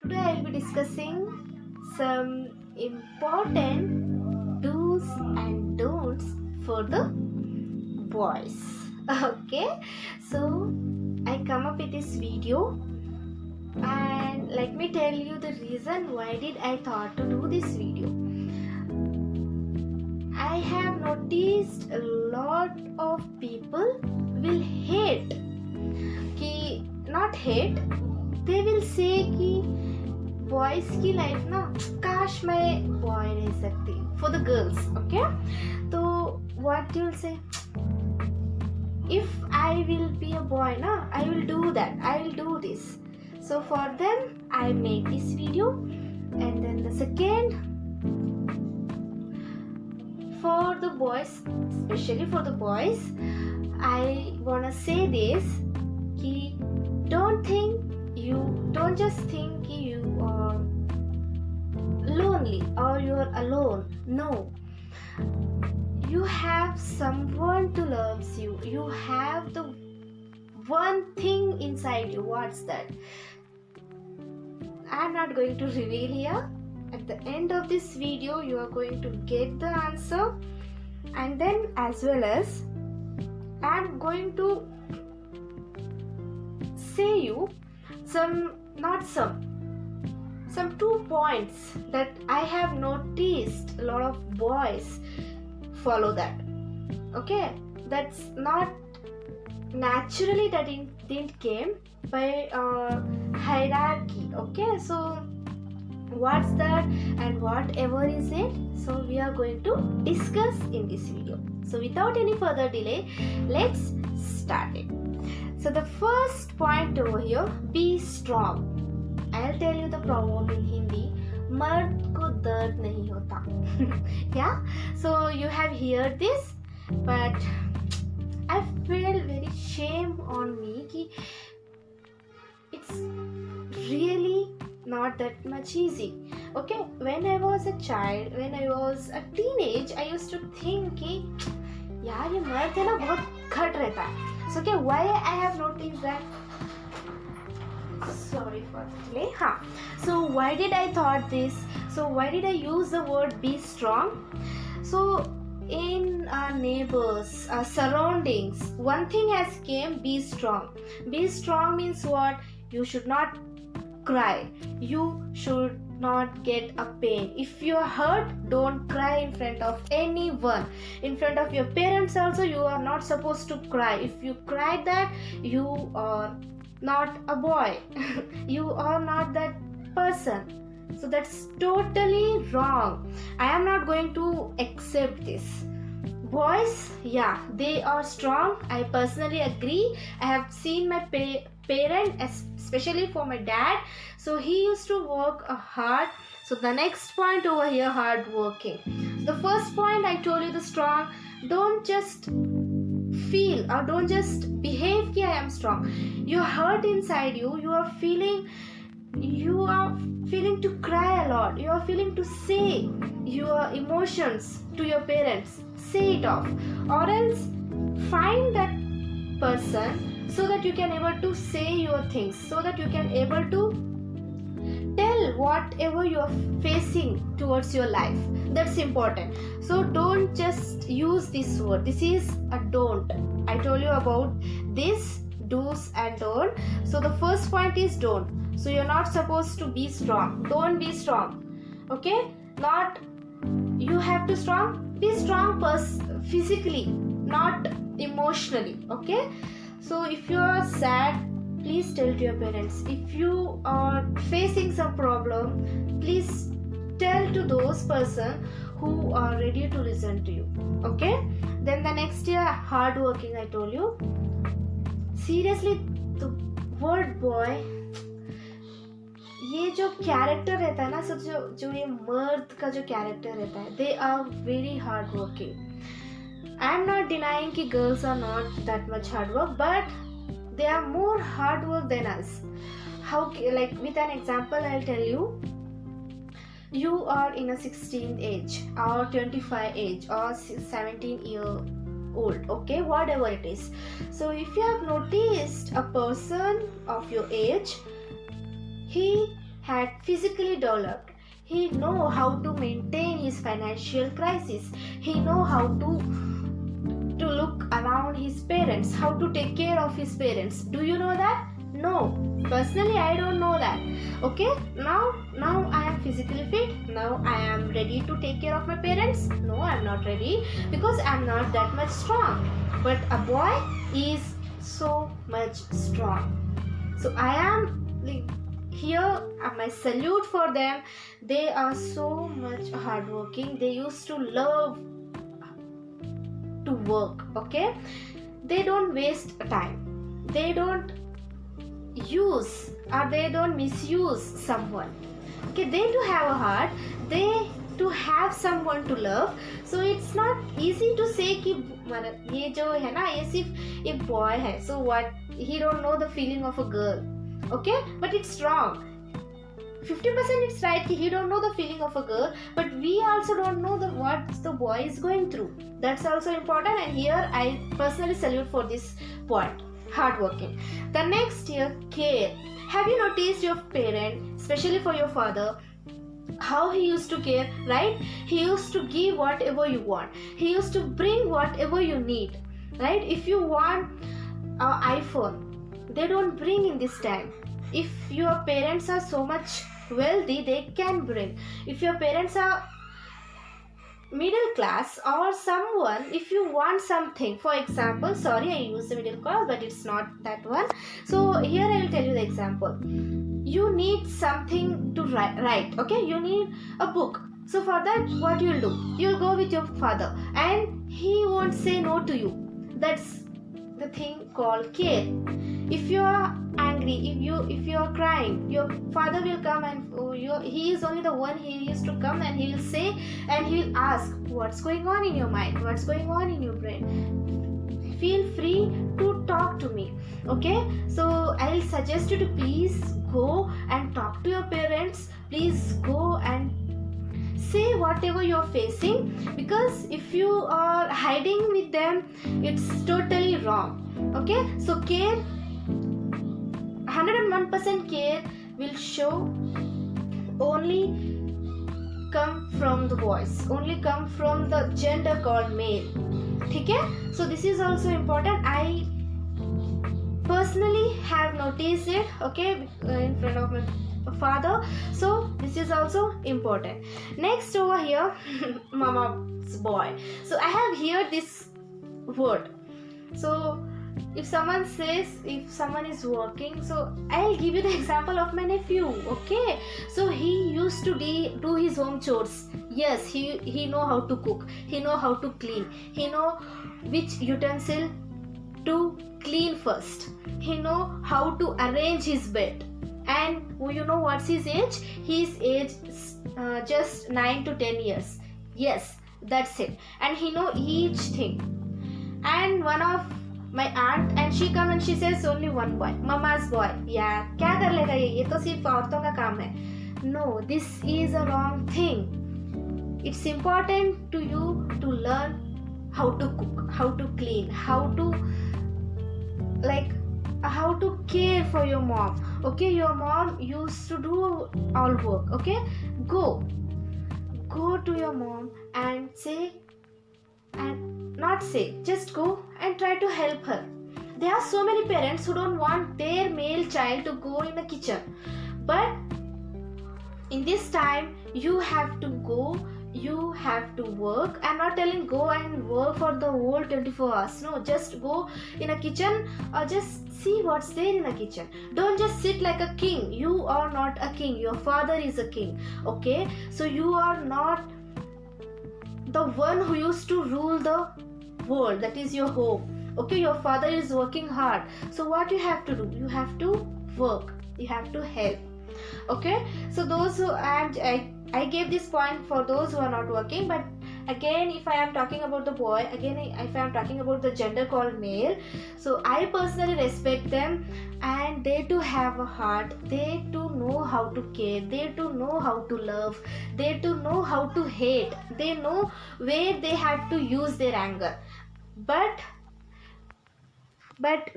Today I'll be discussing some important do's and don'ts for the boys. Okay, so I come up with this video, and let me tell you the reason why did I thought to do this video. I have noticed a lot of people will hate not hate, they will say कि boys की life ना काश मैं boy रह सकती for the girls. Okay, तो what you will say, if I will be a boy na, I will do that, I will do this. So for them I made this video. And then the second, for the boys, especially for the boys, I wanna say this कि don't just think you are lonely or you are alone. No, you have someone to loves you. You have the one thing inside you. What's that? I'm not going to reveal here. At the end of this video you are going to get the answer, and then as well as I'm going to say you some 2 points that I have noticed a lot of boys follow that. Okay, that's not naturally, that it didn't came by hierarchy. Okay, so what's that and whatever is it, so we are going to discuss in this video. So without any further delay, let's start it. So the first point over here, be strong. I'll tell you the proverb in Hindi, मर्द को दर्द नहीं होता. Yeah, so you have heard this, but I feel very shame on me कि it's really not that much easy. Okay, when I was a child, when I was a teenage, I used to think कि यार ये मर्द है ना बहुत घट रहता है. So okay, why I have noticed that? Sorry for the delay. So why did I thought this? So why did I use the word be strong? So in our neighbors, our surroundings, one thing has came, be strong. Be strong means what? You should not cry. You should not get a pain. If you are hurt, don't cry in front of anyone. In front of your parents also, you are not supposed to cry. If you cry, that you are not a boy. You are not that person. So that's totally wrong. I am not going to accept this. Boys, yeah, they are strong. I personally agree. I have seen my parent, especially for my dad. So he used to work hard. So the next point over here, hard working. The first point I told you, the strong. Don't just feel or don't just behave कि I am strong. You're hurt inside you. You are feeling to cry a lot. You are feeling to say your emotions to your parents. Say it off, or else find that person so that you can able to say your things, so that you can able to tell whatever you are facing towards your life. That's important. So don't just use this word. This is a don't. I told you about this do's and don't. So the first point is don't. So you're not supposed to be strong. Don't be strong. Okay, not you have to be strong physically, not emotionally. Okay, so if you are sad, please tell to your parents. If you are facing some problem, please tell to those person who are ready to listen to you. Okay, then the next year, hard working. I told you. Seriously, the word boy, ये जो character रहता है ना, सब जो ये मर्द का जो कैरेक्टर रहता है, they are very hard working. I am not denying कि girls are not that much hard work, but they are more hard work than us. How, like with an example I'll tell you. You are in a 16 age or 25 age or 17 year old, okay, whatever it is. So if you have noticed a person of your age, he had physically developed. He know how to maintain his financial crisis. He know how to look around his parents, how to take care of his parents. Do you know that? No, personally I don't know that. Okay, now I am physically fit. Now I am ready to take care of my parents. No, I'm not ready because I'm not that much strong. But a boy is so much strong. So I am like, here my salute for them. They are so much hardworking. They used to love to work. Okay, they don't waste time. They don't use or they don't misuse someone. Okay, they do have a heart. They to have someone to love. So it's not easy to say कि ये जो है ना ये सिर्फ एक boy है, so what, he don't know the feeling of a girl. Okay, but it's wrong. 50% it's right कि he don't know the feeling of a girl, but we also don't know what the boy is going through. That's also important, and here I personally salute for this point. Hardworking. The next here, care. Have you noticed your parent, especially for your father, how he used to care, right? He used to give whatever you want. He used to bring whatever you need, right? If you want an iPhone, they don't bring in this time. If your parents are so much wealthy, they can bring. If your parents are middle class or someone, if you want something, for example, sorry I use the middle class but it's not that one, so here I will tell you the example. You need something to write, okay, you need a book. So for that what you will do, you will go with your father and he won't say no to you. That's the thing called care. If you are angry, if you are crying, your father will come and he is only the one. He used to come and he will say and he will ask, what's going on in your mind, what's going on in your brain, feel free to talk to me. Okay, so I will suggest you to please go and talk to your parents. Please go and say whatever you're facing, because if you are hiding with them, it's totally wrong. Okay, so care, 101% care will show only come from the boys, only come from the gender called male. Okay, so this is also important. I personally have noticed it, okay, in front of my father, so this is also important. Next over here, mama's boy. So I have here this word. So if someone says, if someone is working, so I'll give you the example of my nephew. Okay, so he used to do his home chores. Yes, he know how to cook, he know how to clean, he know which utensil to clean first, he know how to arrange his bed. And you know what's his age? His age just 9 to 10 years. Yes, that's it. And he know each thing. And one of my aunt, and she come and she says only one boy, mama's boy. Yeah, क्या कर लेगा ये तो सिर्फ औरतों का काम है. No, this is a wrong thing. It's important to you to learn how to cook, how to clean, how to care for your mom. Okay, your mom used to do all work. Okay, go to your mom and say, and not say, just go and try to help her. There are so many parents who don't want their male child to go in the kitchen, but in this time you have to go, you have to work. I'm not telling go and work for the whole 24 hours. No, just go in a kitchen or just see what's there in a kitchen. Don't just sit like a king. You are not a king. Your father is a king. Okay, so you are not the one who used to rule the world. That is your home. Okay, your father is working hard. So what you have to do? You have to work. You have to help. Okay, so those who, and I gave this point for those who are not working, but again if I am talking about the boy, again if I am talking about the gender called male, so I personally respect them, and they too have a heart, they too know how to care, they too know how to love, they too know how to hate, they know where they have to use their anger. But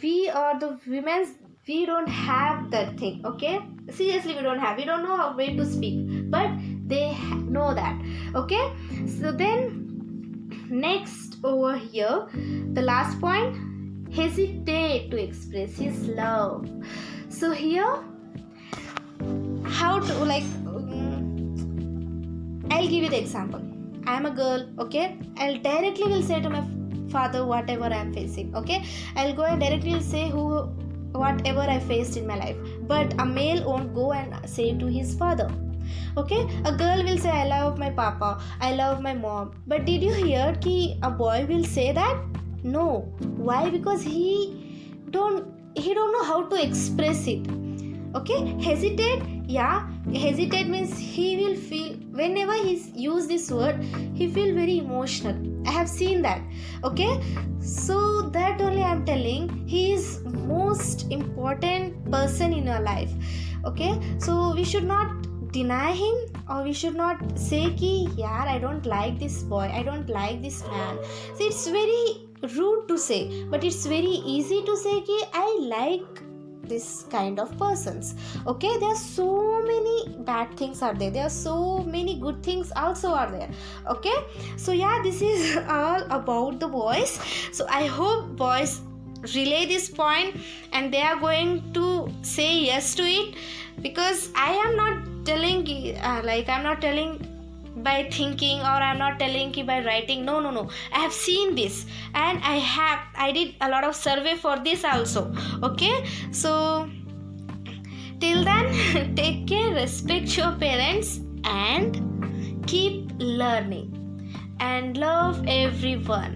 we are the women's, we don't have that thing. Okay, seriously, we don't know how way to speak, but they know that. Okay, so then next over here, the last point, hesitate to express his love. So here, how to like I'll give you the example. I am a girl, okay? I'll directly will say to my father whatever I am facing, okay? I'll go and directly say whatever I faced in my life. But a male won't go and say to his father. Okay? A girl will say I love my papa, I love my mom. But did you hear ki a boy will say that? No. Why? Because he don't know how to express it. Okay, hesitate. Yeah, hesitate means he will feel, whenever he use this word, he feel very emotional. I have seen that. Okay, so that only I am telling, he is most important person in your life. Okay, so we should not deny him, or we should not say ki yaar I don't like this boy, I don't like this man. So it's very rude to say, but it's very easy to say ki I like this kind of persons. Okay, there are so many bad things are there, there are so many good things also are there. Okay, so yeah, this is all about the boys. So I hope boys relay this point and they are going to say yes to it, because I am not telling I'm not telling by thinking, or I'm not telling ki by writing. No, I have seen this, and I did a lot of survey for this also. Okay, so till then, take care, respect your parents, and keep learning, and love everyone.